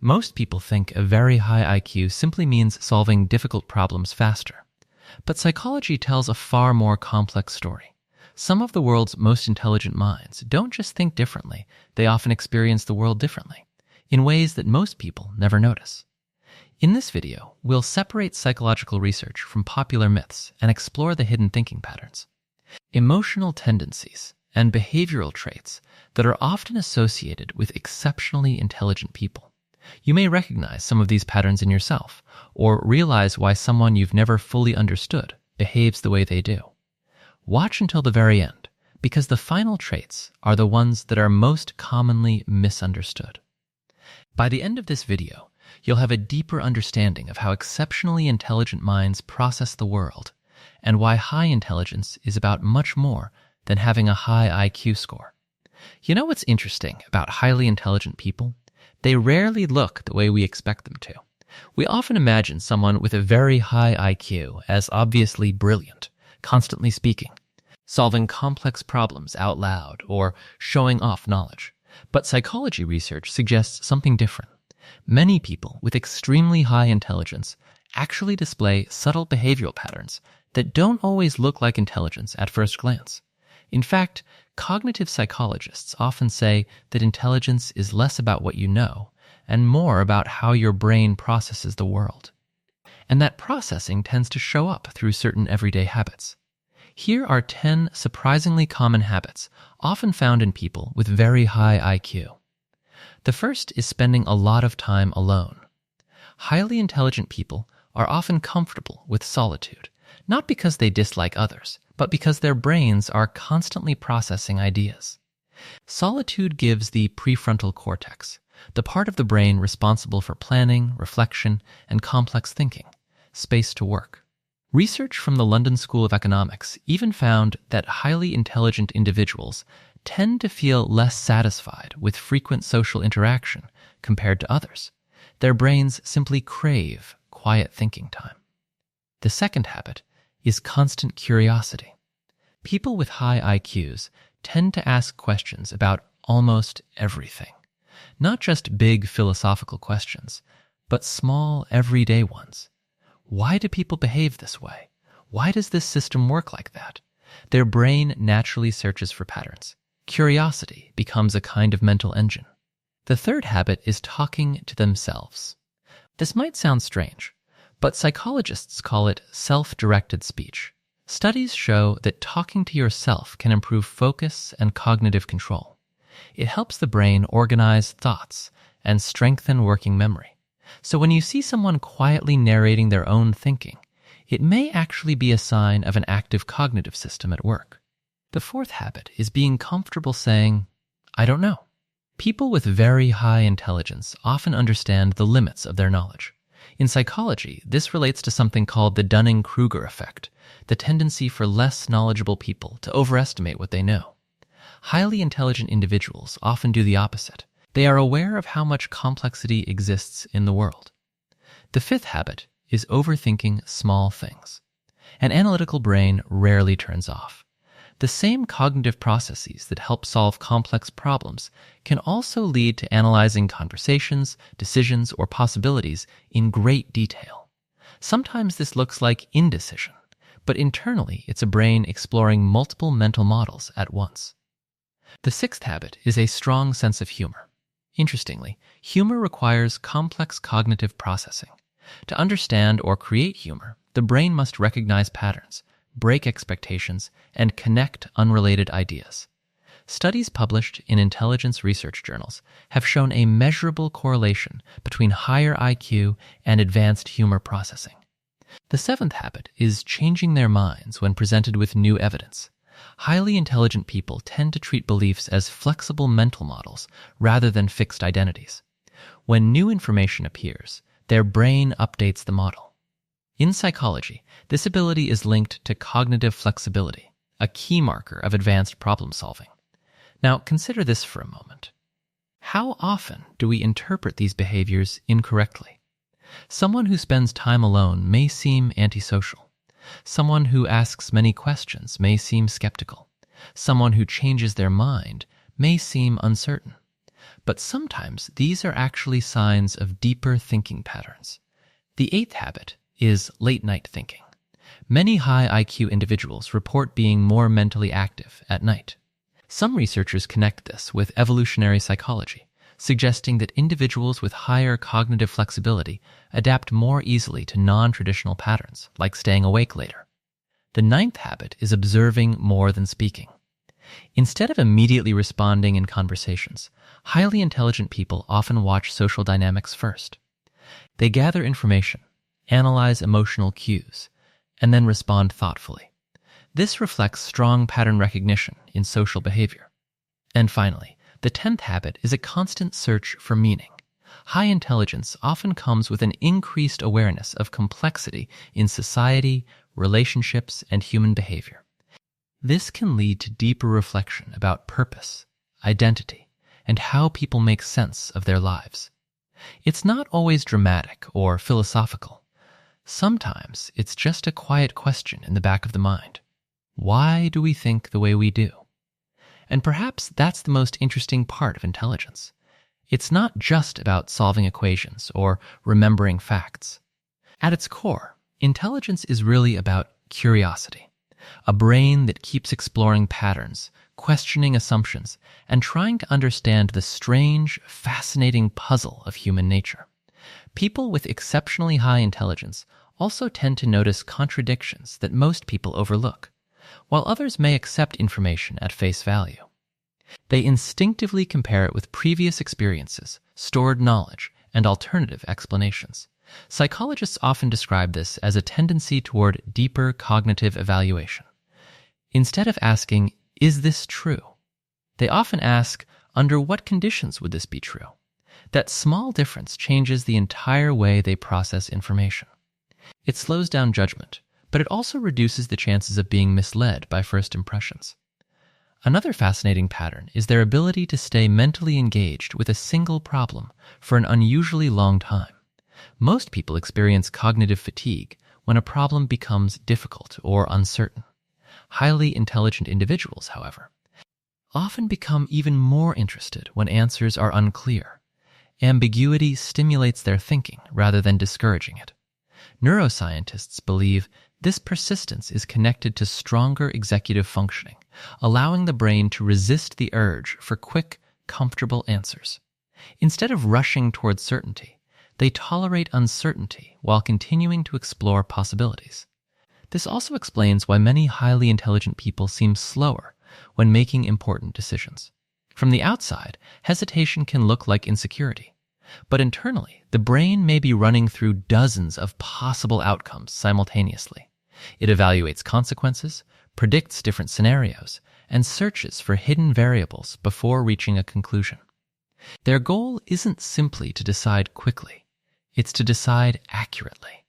Most people think a very high IQ simply means solving difficult problems faster. But psychology tells a far more complex story. Some of the world's most intelligent minds don't just think differently, they often experience the world differently, in ways that most people never notice. In this video, we'll separate psychological research from popular myths and explore the hidden thinking patterns, emotional tendencies, and behavioral traits that are often associated with exceptionally intelligent people. You may recognize some of these patterns in yourself, or realize why someone you've never fully understood behaves the way they do. Watch until the very end, because the final traits are the ones that are most commonly misunderstood. By the end of this video, you'll have a deeper understanding of how exceptionally intelligent minds process the world, and why high intelligence is about much more than having a high IQ score. You know what's interesting about highly intelligent people? They rarely look the way we expect them to. We often imagine someone with a very high IQ as obviously brilliant, constantly speaking, solving complex problems out loud, or showing off knowledge. But psychology research suggests something different. Many people with extremely high intelligence actually display subtle behavioral patterns that don't always look like intelligence at first glance. In fact, cognitive psychologists often say that intelligence is less about what you know and more about how your brain processes the world. And that processing tends to show up through certain everyday habits. Here are 10 surprisingly common habits often found in people with very high IQ. The first is spending a lot of time alone. Highly intelligent people are often comfortable with solitude, not because they dislike others, but because their brains are constantly processing ideas. Solitude gives the prefrontal cortex, the part of the brain responsible for planning, reflection, and complex thinking, space to work. Research from the London School of Economics even found that highly intelligent individuals tend to feel less satisfied with frequent social interaction compared to others. Their brains simply crave quiet thinking time. The second habit is constant curiosity. People with high IQs tend to ask questions about almost everything. Not just big philosophical questions, but small, everyday ones. Why do people behave this way? Why does this system work like that? Their brain naturally searches for patterns. Curiosity becomes a kind of mental engine. The third habit is talking to themselves. This might sound strange, but psychologists call it self-directed speech. Studies show that talking to yourself can improve focus and cognitive control. It helps the brain organize thoughts and strengthen working memory. So when you see someone quietly narrating their own thinking, it may actually be a sign of an active cognitive system at work. The fourth habit is being comfortable saying, "I don't know." People with very high intelligence often understand the limits of their knowledge. In psychology, this relates to something called the Dunning-Kruger effect, the tendency for less knowledgeable people to overestimate what they know. Highly intelligent individuals often do the opposite. They are aware of how much complexity exists in the world. The fifth habit is overthinking small things. An analytical brain rarely turns off. The same cognitive processes that help solve complex problems can also lead to analyzing conversations, decisions, or possibilities in great detail. Sometimes this looks like indecision, but internally it's a brain exploring multiple mental models at once. The sixth habit is a strong sense of humor. Interestingly, humor requires complex cognitive processing. To understand or create humor, the brain must recognize patterns, break expectations, and connect unrelated ideas. Studies published in intelligence research journals have shown a measurable correlation between higher IQ and advanced humor processing. The seventh habit is changing their minds when presented with new evidence. Highly intelligent people tend to treat beliefs as flexible mental models rather than fixed identities. When new information appears, their brain updates the model. In psychology, this ability is linked to cognitive flexibility, a key marker of advanced problem solving. Now, consider this for a moment. How often do we interpret these behaviors incorrectly? Someone who spends time alone may seem antisocial. Someone who asks many questions may seem skeptical. Someone who changes their mind may seem uncertain. But sometimes these are actually signs of deeper thinking patterns. The eighth habit is late-night thinking. Many high IQ individuals report being more mentally active at night. Some researchers connect this with evolutionary psychology, suggesting that individuals with higher cognitive flexibility adapt more easily to non-traditional patterns, like staying awake later. The ninth habit is observing more than speaking. Instead of immediately responding in conversations, highly intelligent people often watch social dynamics first. They gather information, analyze emotional cues, and then respond thoughtfully. This reflects strong pattern recognition in social behavior. And finally, the 10th habit is a constant search for meaning. High intelligence often comes with an increased awareness of complexity in society, relationships, and human behavior. This can lead to deeper reflection about purpose, identity, and how people make sense of their lives. It's not always dramatic or philosophical. Sometimes it's just a quiet question in the back of the mind. Why do we think the way we do? And perhaps that's the most interesting part of intelligence. It's not just about solving equations or remembering facts. At its core, intelligence is really about curiosity, a brain that keeps exploring patterns, questioning assumptions, and trying to understand the strange, fascinating puzzle of human nature. People with exceptionally high intelligence also tend to notice contradictions that most people overlook, while others may accept information at face value. They instinctively compare it with previous experiences, stored knowledge, and alternative explanations. Psychologists often describe this as a tendency toward deeper cognitive evaluation. Instead of asking, "Is this true?" they often ask, "Under what conditions would this be true?" That small difference changes the entire way they process information. It slows down judgment, but it also reduces the chances of being misled by first impressions. Another fascinating pattern is their ability to stay mentally engaged with a single problem for an unusually long time. Most people experience cognitive fatigue when a problem becomes difficult or uncertain. Highly intelligent individuals, however, often become even more interested when answers are unclear. Ambiguity stimulates their thinking rather than discouraging it. Neuroscientists believe this persistence is connected to stronger executive functioning, allowing the brain to resist the urge for quick, comfortable answers. Instead of rushing toward certainty, they tolerate uncertainty while continuing to explore possibilities. This also explains why many highly intelligent people seem slower when making important decisions. From the outside, hesitation can look like insecurity, but internally, the brain may be running through dozens of possible outcomes simultaneously. It evaluates consequences, predicts different scenarios, and searches for hidden variables before reaching a conclusion. Their goal isn't simply to decide quickly, it's to decide accurately.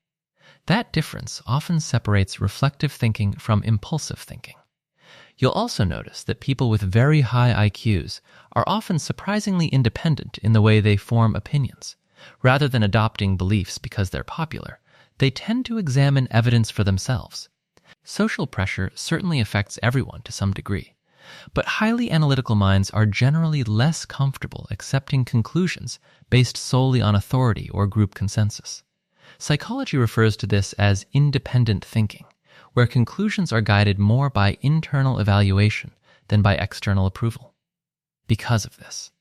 That difference often separates reflective thinking from impulsive thinking. You'll also notice that people with very high IQs are often surprisingly independent in the way they form opinions. Rather than adopting beliefs because they're popular, they tend to examine evidence for themselves. Social pressure certainly affects everyone to some degree, but highly analytical minds are generally less comfortable accepting conclusions based solely on authority or group consensus. Psychology refers to this as independent thinking, where conclusions are guided more by internal evaluation than by external approval. Because of this,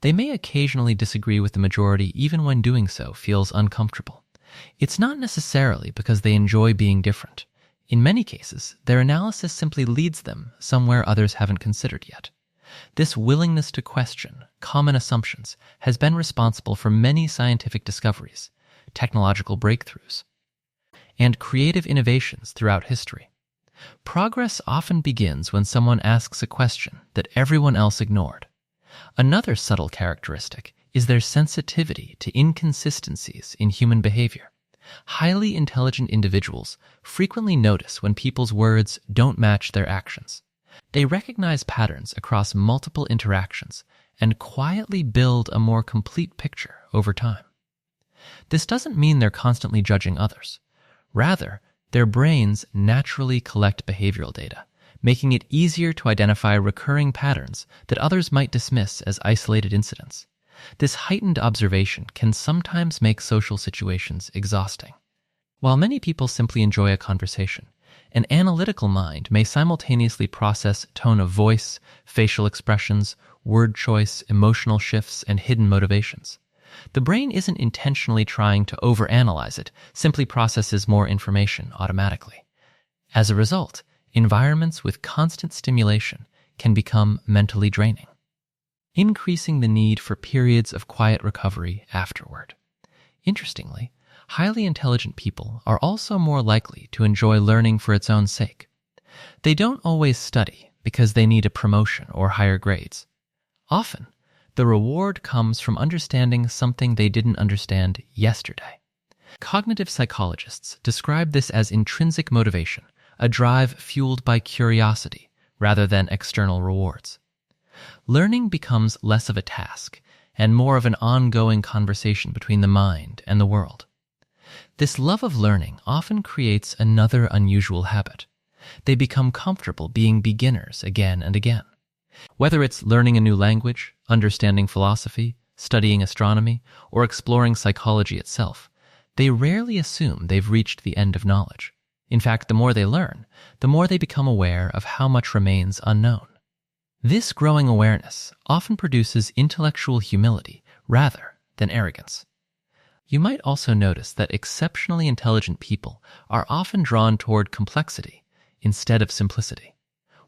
they may occasionally disagree with the majority even when doing so feels uncomfortable. It's not necessarily because they enjoy being different. In many cases, their analysis simply leads them somewhere others haven't considered yet. This willingness to question common assumptions has been responsible for many scientific discoveries, technological breakthroughs, and creative innovations throughout history. Progress often begins when someone asks a question that everyone else ignored. Another subtle characteristic is their sensitivity to inconsistencies in human behavior. Highly intelligent individuals frequently notice when people's words don't match their actions. They recognize patterns across multiple interactions and quietly build a more complete picture over time. This doesn't mean they're constantly judging others. Rather, their brains naturally collect behavioral data, making it easier to identify recurring patterns that others might dismiss as isolated incidents. This heightened observation can sometimes make social situations exhausting. While many people simply enjoy a conversation, an analytical mind may simultaneously process tone of voice, facial expressions, word choice, emotional shifts, and hidden motivations. The brain isn't intentionally trying to overanalyze it, simply processes more information automatically. As a result, environments with constant stimulation can become mentally draining, increasing the need for periods of quiet recovery afterward. Interestingly, highly intelligent people are also more likely to enjoy learning for its own sake. They don't always study because they need a promotion or higher grades. Often, the reward comes from understanding something they didn't understand yesterday. Cognitive psychologists describe this as intrinsic motivation, a drive fueled by curiosity rather than external rewards. Learning becomes less of a task and more of an ongoing conversation between the mind and the world. This love of learning often creates another unusual habit. They become comfortable being beginners again and again. Whether it's learning a new language, understanding philosophy, studying astronomy, or exploring psychology itself, they rarely assume they've reached the end of knowledge. In fact, the more they learn, the more they become aware of how much remains unknown. This growing awareness often produces intellectual humility rather than arrogance. You might also notice that exceptionally intelligent people are often drawn toward complexity instead of simplicity.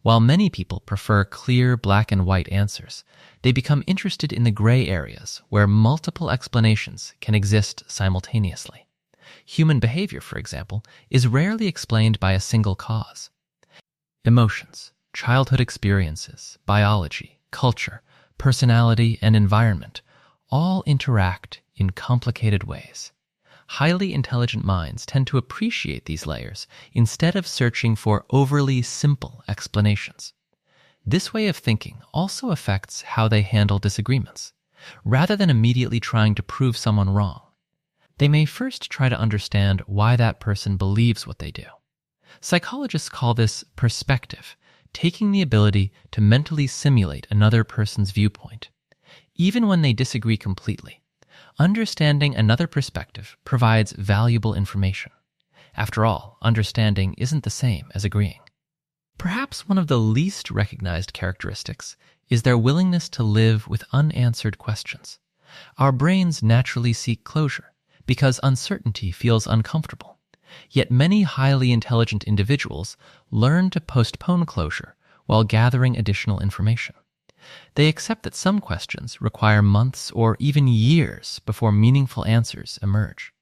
While many people prefer clear black and white answers, they become interested in the gray areas where multiple explanations can exist simultaneously. Human behavior, for example, is rarely explained by a single cause. Emotions, childhood experiences, biology, culture, personality, and environment all interact in complicated ways. Highly intelligent minds tend to appreciate these layers instead of searching for overly simple explanations. This way of thinking also affects how they handle disagreements. Rather than immediately trying to prove someone wrong, they may first try to understand why that person believes what they do. Psychologists call this perspective, taking the ability to mentally simulate another person's viewpoint. Even when they disagree completely, understanding another perspective provides valuable information. After all, understanding isn't the same as agreeing. Perhaps one of the least recognized characteristics is their willingness to live with unanswered questions. Our brains naturally seek closure because uncertainty feels uncomfortable. Yet many highly intelligent individuals learn to postpone closure while gathering additional information. They accept that some questions require months or even years before meaningful answers emerge.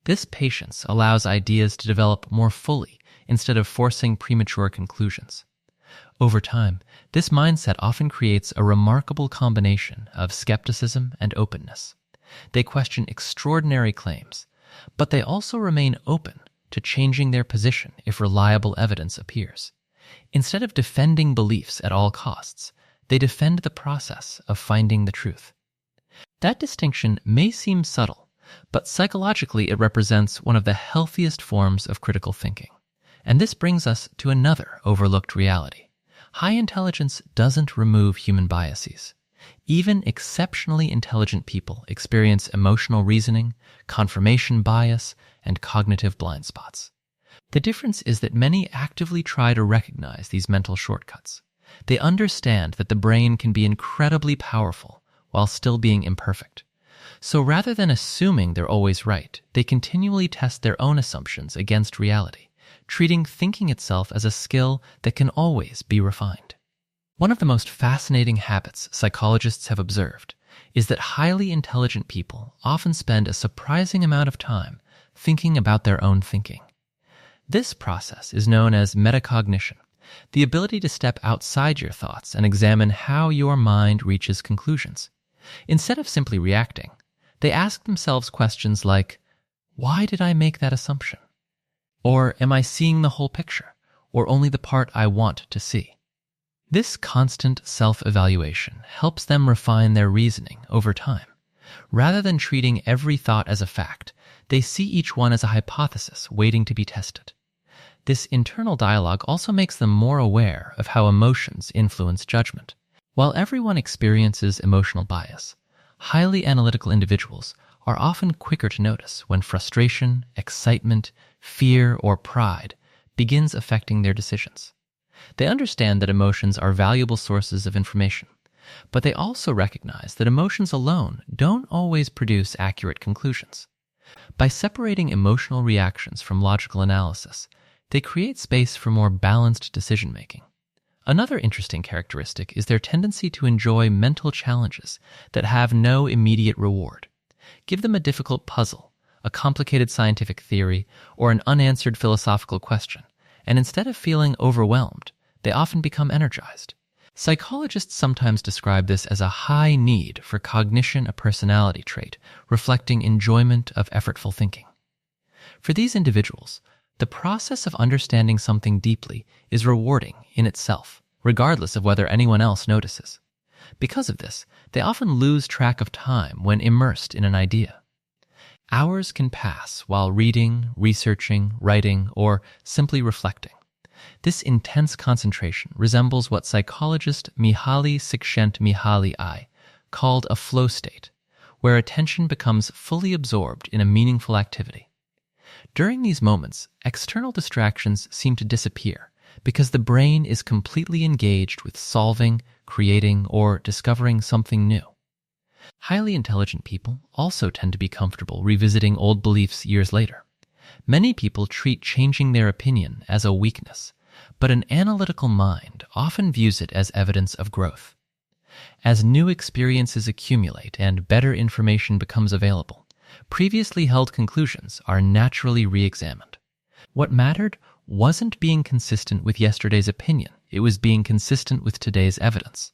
This patience allows ideas to develop more fully instead of forcing premature conclusions. Over time, this mindset often creates a remarkable combination of skepticism and openness. They question extraordinary claims, but they also remain open to changing their position if reliable evidence appears. Instead of defending beliefs at all costs, they defend the process of finding the truth. That distinction may seem subtle, but psychologically it represents one of the healthiest forms of critical thinking. And this brings us to another overlooked reality. High intelligence doesn't remove human biases. Even exceptionally intelligent people experience emotional reasoning, confirmation bias, and cognitive blind spots. The difference is that many actively try to recognize these mental shortcuts. They understand that the brain can be incredibly powerful while still being imperfect. So rather than assuming they're always right, they continually test their own assumptions against reality, treating thinking itself as a skill that can always be refined. One of the most fascinating habits psychologists have observed is that highly intelligent people often spend a surprising amount of time thinking about their own thinking. This process is known as metacognition, the ability to step outside your thoughts and examine how your mind reaches conclusions. Instead of simply reacting, they ask themselves questions like, why did I make that assumption? Or am I seeing the whole picture, or only the part I want to see? This constant self-evaluation helps them refine their reasoning over time. Rather than treating every thought as a fact, they see each one as a hypothesis waiting to be tested. This internal dialogue also makes them more aware of how emotions influence judgment. While everyone experiences emotional bias, highly analytical individuals are often quicker to notice when frustration, excitement, fear, or pride begins affecting their decisions. They understand that emotions are valuable sources of information, but they also recognize that emotions alone don't always produce accurate conclusions. By separating emotional reactions from logical analysis, they create space for more balanced decision-making. Another interesting characteristic is their tendency to enjoy mental challenges that have no immediate reward. Give them a difficult puzzle, a complicated scientific theory, or an unanswered philosophical question, and instead of feeling overwhelmed, they often become energized. Psychologists sometimes describe this as a high need for cognition, a personality trait reflecting enjoyment of effortful thinking. For these individuals, the process of understanding something deeply is rewarding in itself, regardless of whether anyone else notices. Because of this, they often lose track of time when immersed in an idea. Hours can pass while reading, researching, writing, or simply reflecting. This intense concentration resembles what psychologist Mihaly Csikszentmihalyi called a flow state, where attention becomes fully absorbed in a meaningful activity. During these moments, external distractions seem to disappear because the brain is completely engaged with solving, creating, or discovering something new. Highly intelligent people also tend to be comfortable revisiting old beliefs years later. Many people treat changing their opinion as a weakness, but an analytical mind often views it as evidence of growth. As new experiences accumulate and better information becomes available, previously held conclusions are naturally re-examined. What mattered wasn't being consistent with yesterday's opinion, it was being consistent with today's evidence.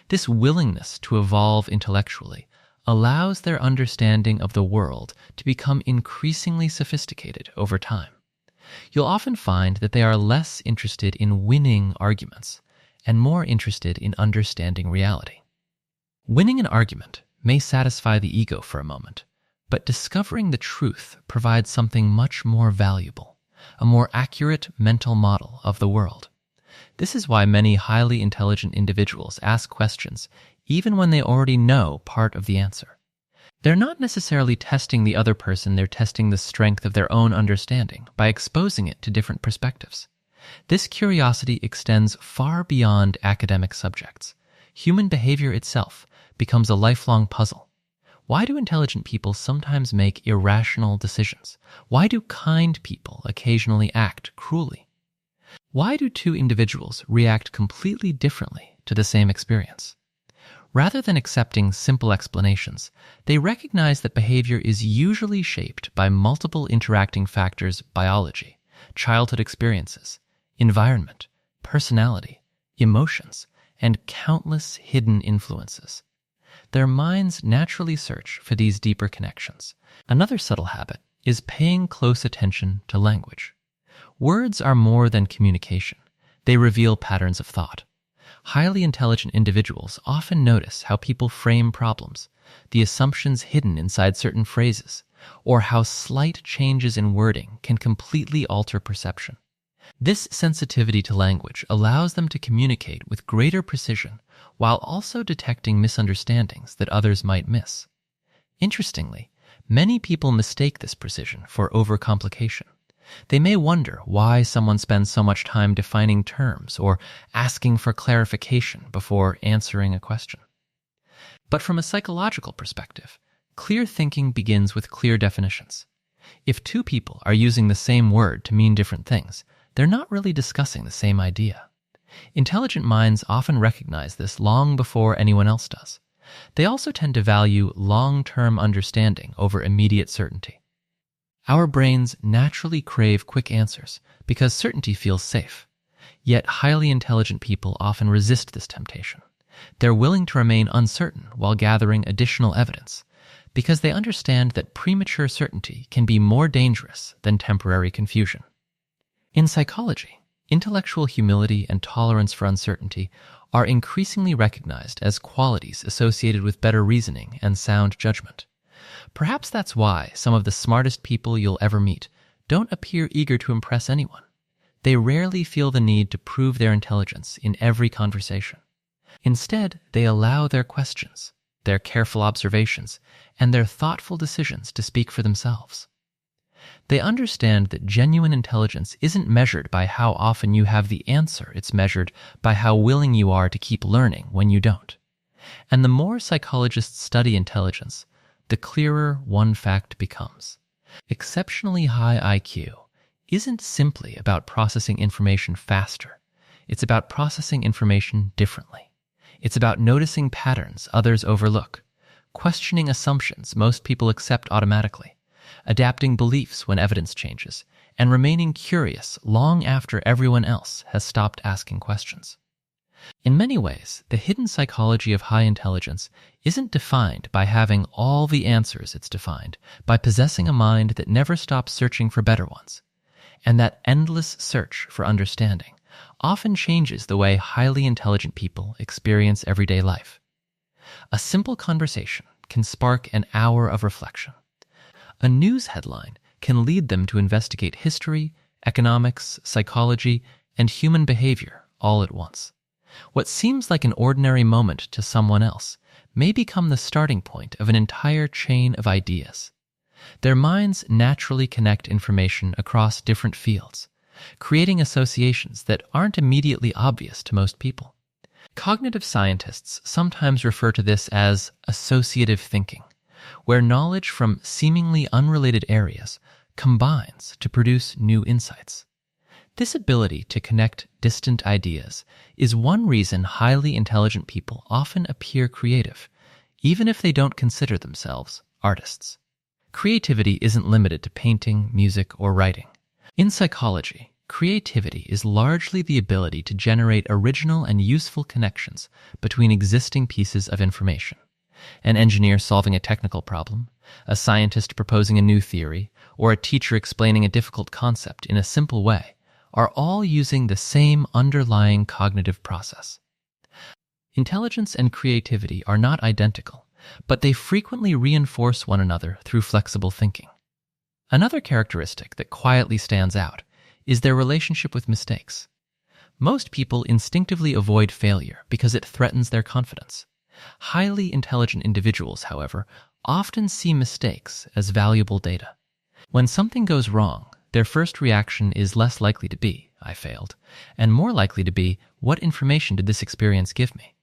This willingness to evolve intellectually allows their understanding of the world to become increasingly sophisticated over time. You'll often find that they are less interested in winning arguments and more interested in understanding reality. Winning an argument may satisfy the ego for a moment, but discovering the truth provides something much more valuable, a more accurate mental model of the world. This is why many highly intelligent individuals ask questions even when they already know part of the answer. They're not necessarily testing the other person, they're testing the strength of their own understanding by exposing it to different perspectives. This curiosity extends far beyond academic subjects. Human behavior itself becomes a lifelong puzzle. Why do intelligent people sometimes make irrational decisions? Why do kind people occasionally act cruelly? Why do two individuals react completely differently to the same experience? Rather than accepting simple explanations, they recognize that behavior is usually shaped by multiple interacting factors: biology, childhood experiences, environment, personality, emotions, and countless hidden influences. Their minds naturally search for these deeper connections. Another subtle habit is paying close attention to language. Words are more than communication. They reveal patterns of thought. Highly intelligent individuals often notice how people frame problems, the assumptions hidden inside certain phrases, or how slight changes in wording can completely alter perception. This sensitivity to language allows them to communicate with greater precision while also detecting misunderstandings that others might miss. Interestingly, many people mistake this precision for overcomplication. They may wonder why someone spends so much time defining terms or asking for clarification before answering a question. But from a psychological perspective, clear thinking begins with clear definitions. If two people are using the same word to mean different things, they're not really discussing the same idea. Intelligent minds often recognize this long before anyone else does. They also tend to value long-term understanding over immediate certainty. Our brains naturally crave quick answers because certainty feels safe. Yet highly intelligent people often resist this temptation. They're willing to remain uncertain while gathering additional evidence because they understand that premature certainty can be more dangerous than temporary confusion. In psychology, intellectual humility and tolerance for uncertainty are increasingly recognized as qualities associated with better reasoning and sound judgment. Perhaps that's why some of the smartest people you'll ever meet don't appear eager to impress anyone. They rarely feel the need to prove their intelligence in every conversation. Instead, they allow their questions, their careful observations, and their thoughtful decisions to speak for themselves. They understand that genuine intelligence isn't measured by how often you have the answer, it's measured by how willing you are to keep learning when you don't. And the more psychologists study intelligence, the clearer one fact becomes. Exceptionally high IQ isn't simply about processing information faster. It's about processing information differently. It's about noticing patterns others overlook, questioning assumptions most people accept automatically, adapting beliefs when evidence changes, and remaining curious long after everyone else has stopped asking questions. In many ways, the hidden psychology of high intelligence isn't defined by having all the answers. It's defined by possessing a mind that never stops searching for better ones. And that endless search for understanding often changes the way highly intelligent people experience everyday life. A simple conversation can spark an hour of reflection. A news headline can lead them to investigate history, economics, psychology, and human behavior all at once. What seems like an ordinary moment to someone else may become the starting point of an entire chain of ideas. Their minds naturally connect information across different fields, creating associations that aren't immediately obvious to most people. Cognitive scientists sometimes refer to this as associative thinking, where knowledge from seemingly unrelated areas combines to produce new insights. This ability to connect distant ideas is one reason highly intelligent people often appear creative, even if they don't consider themselves artists. Creativity isn't limited to painting, music, or writing. In psychology, creativity is largely the ability to generate original and useful connections between existing pieces of information. An engineer solving a technical problem, a scientist proposing a new theory, or a teacher explaining a difficult concept in a simple way are all using the same underlying cognitive process. Intelligence and creativity are not identical, but they frequently reinforce one another through flexible thinking. Another characteristic that quietly stands out is their relationship with mistakes. Most people instinctively avoid failure because it threatens their confidence. Highly intelligent individuals, however, often see mistakes as valuable data. When something goes wrong, their first reaction is less likely to be, "I failed," and more likely to be, "What information did this experience give me?"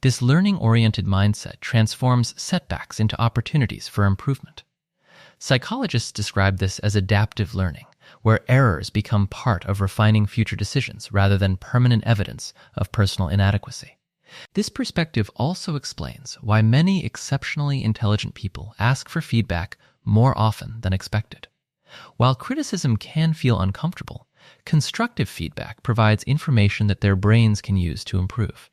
This learning-oriented mindset transforms setbacks into opportunities for improvement. Psychologists describe this as adaptive learning, where errors become part of refining future decisions rather than permanent evidence of personal inadequacy. This perspective also explains why many exceptionally intelligent people ask for feedback more often than expected. While criticism can feel uncomfortable, constructive feedback provides information that their brains can use to improve.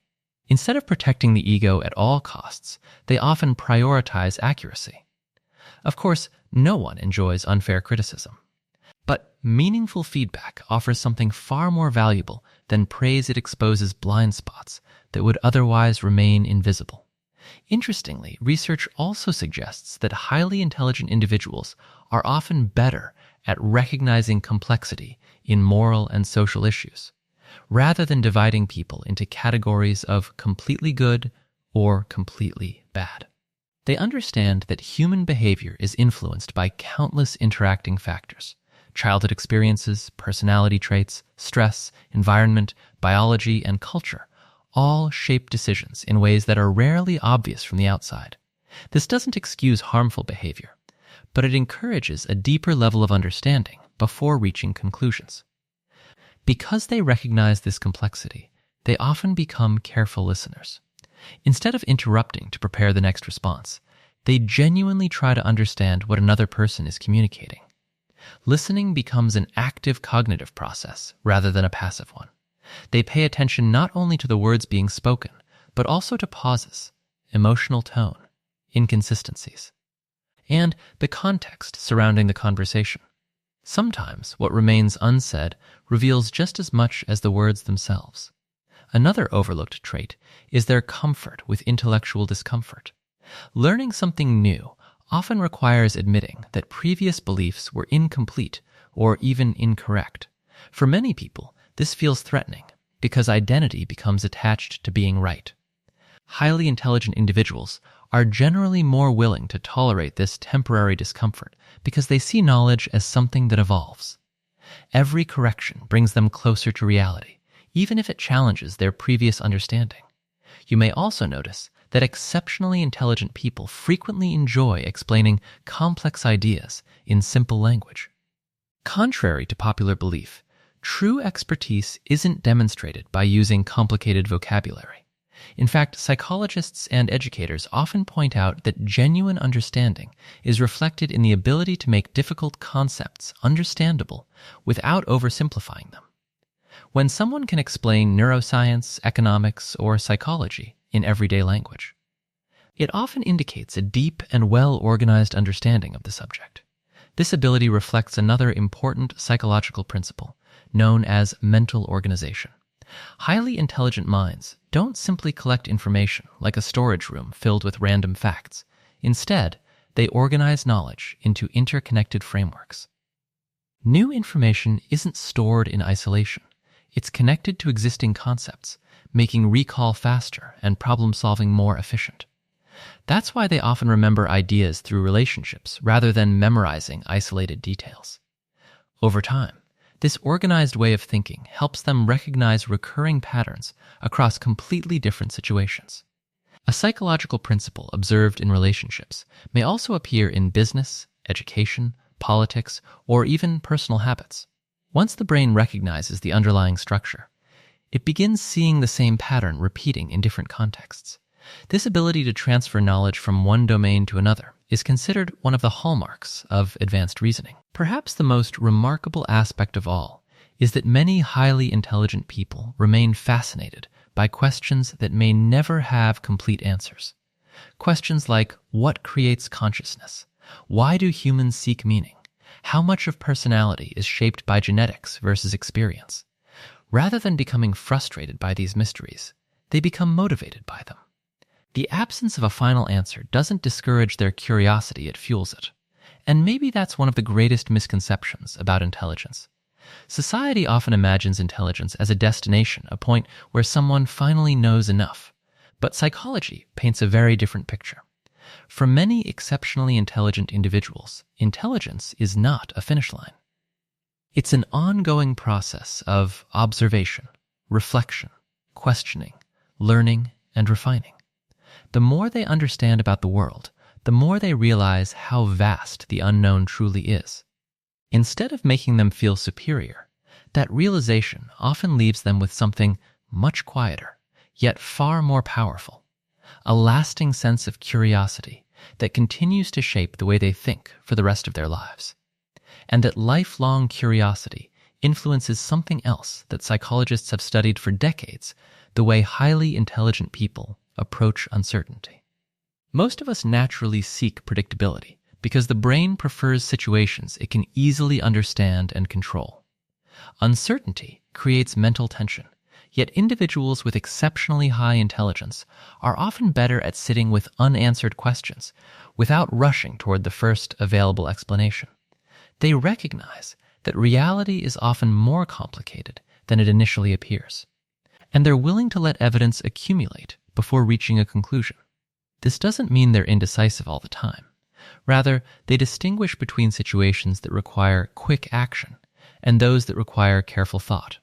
Instead of protecting the ego at all costs, they often prioritize accuracy. Of course, no one enjoys unfair criticism. But meaningful feedback offers something far more valuable than praise. It exposes blind spots that would otherwise remain invisible. Interestingly, research also suggests that highly intelligent individuals are often better at recognizing complexity in moral and social issues, rather than dividing people into categories of completely good or completely bad. They understand that human behavior is influenced by countless interacting factors: childhood experiences, personality traits, stress, environment, biology, and culture all shape decisions in ways that are rarely obvious from the outside. This doesn't excuse harmful behavior, but it encourages a deeper level of understanding before reaching conclusions. Because they recognize this complexity, they often become careful listeners. Instead of interrupting to prepare the next response, they genuinely try to understand what another person is communicating. Listening becomes an active cognitive process rather than a passive one. They pay attention not only to the words being spoken, but also to pauses, emotional tone, inconsistencies, and the context surrounding the conversation. Sometimes what remains unsaid reveals just as much as the words themselves. Another overlooked trait is their comfort with intellectual discomfort. Learning something new often requires admitting that previous beliefs were incomplete or even incorrect. For many people, this feels threatening because identity becomes attached to being right. Highly intelligent individuals are generally more willing to tolerate this temporary discomfort because they see knowledge as something that evolves. Every correction brings them closer to reality, even if it challenges their previous understanding. You may also notice that exceptionally intelligent people frequently enjoy explaining complex ideas in simple language. Contrary to popular belief, true expertise isn't demonstrated by using complicated vocabulary. In fact, psychologists and educators often point out that genuine understanding is reflected in the ability to make difficult concepts understandable without oversimplifying them. When someone can explain neuroscience, economics, or psychology in everyday language, it often indicates a deep and well-organized understanding of the subject. This ability reflects another important psychological principle known as mental organization. Highly intelligent minds don't simply collect information like a storage room filled with random facts. Instead, they organize knowledge into interconnected frameworks. New information isn't stored in isolation. It's connected to existing concepts, making recall faster and problem-solving more efficient. That's why they often remember ideas through relationships rather than memorizing isolated details. Over time, this organized way of thinking helps them recognize recurring patterns across completely different situations. A psychological principle observed in relationships may also appear in business, education, politics, or even personal habits. Once the brain recognizes the underlying structure, it begins seeing the same pattern repeating in different contexts. This ability to transfer knowledge from one domain to another is considered one of the hallmarks of advanced reasoning. Perhaps the most remarkable aspect of all is that many highly intelligent people remain fascinated by questions that may never have complete answers. Questions like, what creates consciousness? Why do humans seek meaning? How much of personality is shaped by genetics versus experience? Rather than becoming frustrated by these mysteries, they become motivated by them. The absence of a final answer doesn't discourage their curiosity, it fuels it. And maybe that's one of the greatest misconceptions about intelligence. Society often imagines intelligence as a destination, a point where someone finally knows enough. But psychology paints a very different picture. For many exceptionally intelligent individuals, intelligence is not a finish line. It's an ongoing process of observation, reflection, questioning, learning, and refining. The more they understand about the world, the more they realize how vast the unknown truly is. Instead of making them feel superior, that realization often leaves them with something much quieter, yet far more powerful, a lasting sense of curiosity that continues to shape the way they think for the rest of their lives. And that lifelong curiosity influences something else that psychologists have studied for decades, the way highly intelligent people approach uncertainty. Most of us naturally seek predictability because the brain prefers situations it can easily understand and control. Uncertainty creates mental tension, yet individuals with exceptionally high intelligence are often better at sitting with unanswered questions without rushing toward the first available explanation. They recognize that reality is often more complicated than it initially appears, and they're willing to let evidence accumulate before reaching a conclusion. This doesn't mean they're indecisive all the time. Rather, they distinguish between situations that require quick action and those that require careful thought.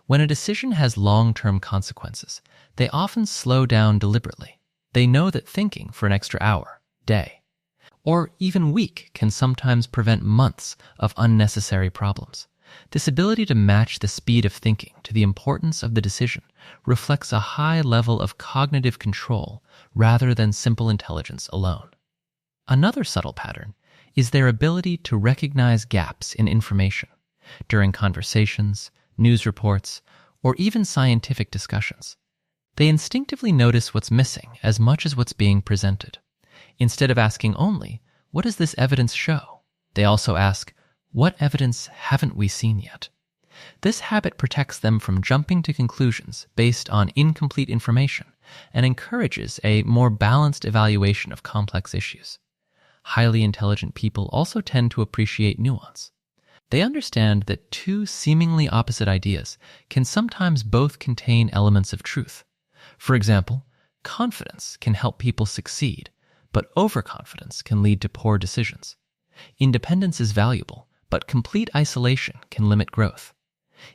When a decision has long-term consequences, they often slow down deliberately. They know that thinking for an extra hour, day, or even week can sometimes prevent months of unnecessary problems. This ability to match the speed of thinking to the importance of the decision reflects a high level of cognitive control rather than simple intelligence alone. Another subtle pattern is their ability to recognize gaps in information during conversations, news reports, or even scientific discussions. They instinctively notice what's missing as much as what's being presented. Instead of asking only, what does this evidence show? They also ask, what evidence haven't we seen yet? This habit protects them from jumping to conclusions based on incomplete information and encourages a more balanced evaluation of complex issues. Highly intelligent people also tend to appreciate nuance. They understand that two seemingly opposite ideas can sometimes both contain elements of truth. For example, confidence can help people succeed, but overconfidence can lead to poor decisions. Independence is valuable, but complete isolation can limit growth.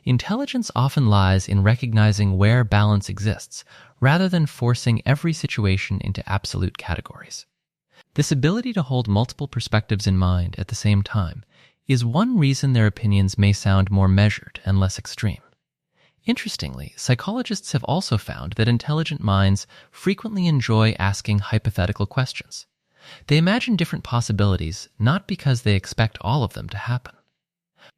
Intelligence often lies in recognizing where balance exists, rather than forcing every situation into absolute categories. This ability to hold multiple perspectives in mind at the same time is one reason their opinions may sound more measured and less extreme. Interestingly, psychologists have also found that intelligent minds frequently enjoy asking hypothetical questions. They imagine different possibilities not because they expect all of them to happen,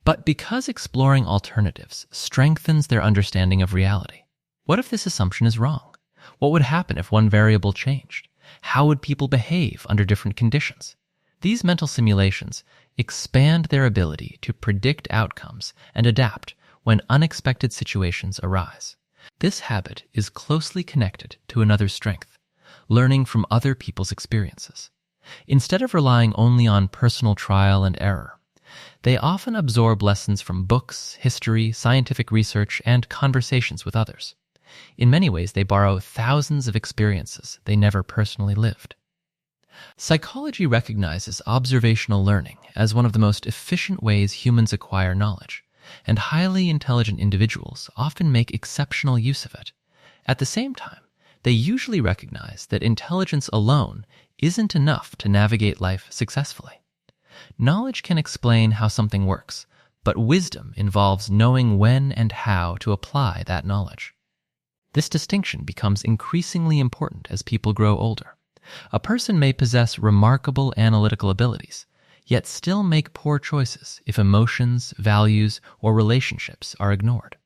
but because exploring alternatives strengthens their understanding of reality. What if this assumption is wrong? What would happen if one variable changed? How would people behave under different conditions? These mental simulations expand their ability to predict outcomes and adapt when unexpected situations arise. This habit is closely connected to another strength, learning from other people's experiences. Instead of relying only on personal trial and error, they often absorb lessons from books, history, scientific research, and conversations with others. In many ways, they borrow thousands of experiences they never personally lived. Psychology recognizes observational learning as one of the most efficient ways humans acquire knowledge, and highly intelligent individuals often make exceptional use of it. At the same time, they usually recognize that intelligence alone isn't enough to navigate life successfully. Knowledge can explain how something works, but wisdom involves knowing when and how to apply that knowledge. This distinction becomes increasingly important as people grow older. A person may possess remarkable analytical abilities, yet still make poor choices if emotions, values, or relationships are ignored.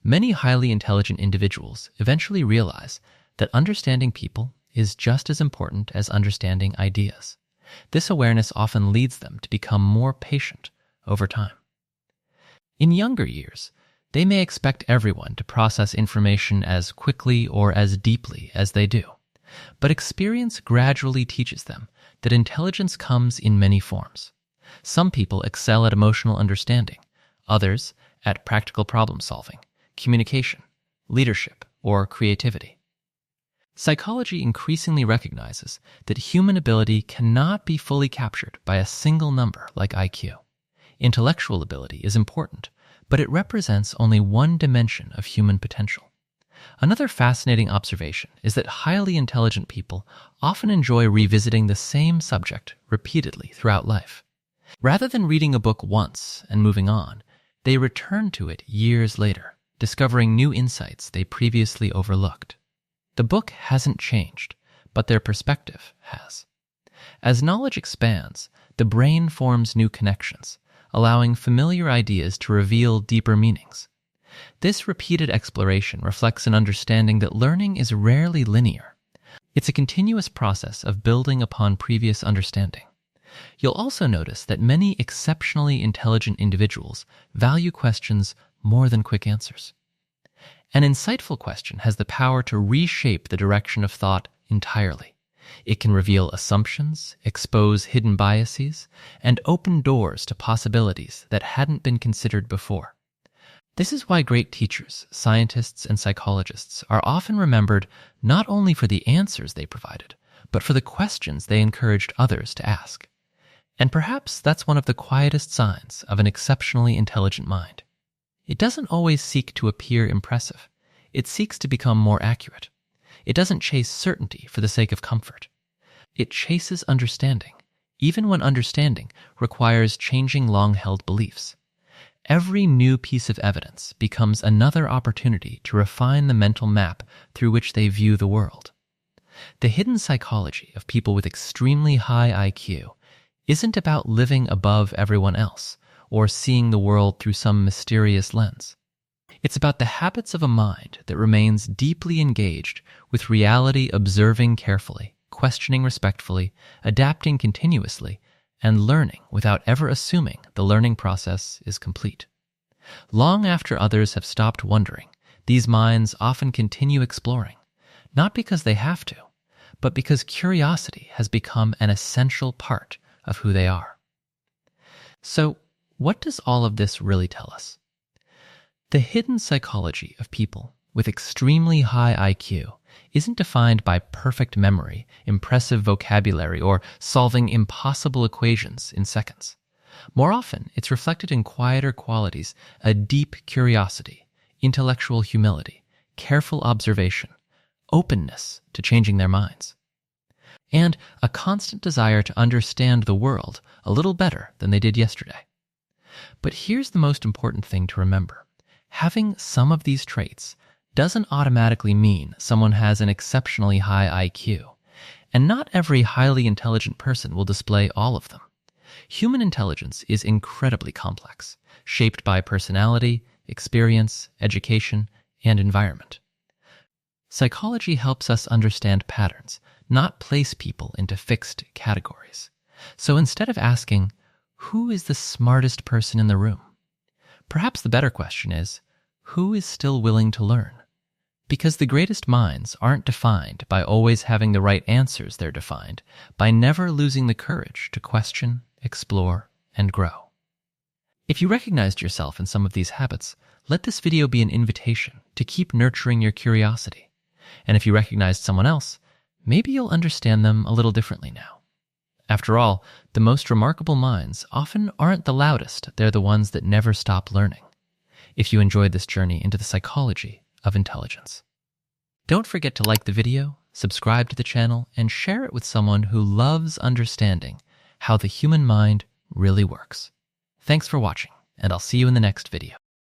Many highly intelligent individuals eventually realize that understanding people is just as important as understanding ideas. This awareness often leads them to become more patient over time. In younger years, they may expect everyone to process information as quickly or as deeply as they do. But experience gradually teaches them that intelligence comes in many forms. Some people excel at emotional understanding, others at practical problem solving, communication, leadership, or creativity. Psychology increasingly recognizes that human ability cannot be fully captured by a single number like IQ. Intellectual ability is important, but it represents only one dimension of human potential. Another fascinating observation is that highly intelligent people often enjoy revisiting the same subject repeatedly throughout life. Rather than reading a book once and moving on, they return to it years later, discovering new insights they previously overlooked. The book hasn't changed, but their perspective has. As knowledge expands, the brain forms new connections, allowing familiar ideas to reveal deeper meanings. This repeated exploration reflects an understanding that learning is rarely linear. It's a continuous process of building upon previous understanding. You'll also notice that many exceptionally intelligent individuals value questions more than quick answers. An insightful question has the power to reshape the direction of thought entirely. It can reveal assumptions, expose hidden biases, and open doors to possibilities that hadn't been considered before. This is why great teachers, scientists, and psychologists are often remembered not only for the answers they provided, but for the questions they encouraged others to ask. And perhaps that's one of the quietest signs of an exceptionally intelligent mind. It doesn't always seek to appear impressive. It seeks to become more accurate. It doesn't chase certainty for the sake of comfort. It chases understanding, even when understanding requires changing long-held beliefs. Every new piece of evidence becomes another opportunity to refine the mental map through which they view the world. The hidden psychology of people with extremely high IQ isn't about living above everyone else or seeing the world through some mysterious lens. It's about the habits of a mind that remains deeply engaged with reality, observing carefully, questioning respectfully, adapting continuously, and learning without ever assuming the learning process is complete. Long after others have stopped wondering, these minds often continue exploring, not because they have to, but because curiosity has become an essential part of who they are. So, What does all of this really tell us? The hidden psychology of people with extremely high IQ isn't defined by perfect memory, impressive vocabulary, or solving impossible equations in seconds. More often, it's reflected in quieter qualities: a deep curiosity, intellectual humility, careful observation, openness to changing their minds, and a constant desire to understand the world a little better than they did yesterday. But here's the most important thing to remember. Having some of these traits doesn't automatically mean someone has an exceptionally high IQ, and not every highly intelligent person will display all of them. Human intelligence is incredibly complex, shaped by personality, experience, education, and environment. Psychology helps us understand patterns, not place people into fixed categories. So instead of asking, who is the smartest person in the room? Perhaps the better question is, who is still willing to learn? Because the greatest minds aren't defined by always having the right answers. They're defined by never losing the courage to question, explore, and grow. If you recognized yourself in some of these habits, let this video be an invitation to keep nurturing your curiosity. And if you recognized someone else, maybe you'll understand them a little differently now. After all, the most remarkable minds often aren't the loudest. They're the ones that never stop learning. If you enjoyed this journey into the psychology of intelligence, don't forget to like the video, subscribe to the channel, and share it with someone who loves understanding how the human mind really works. Thanks for watching, and I'll see you in the next video.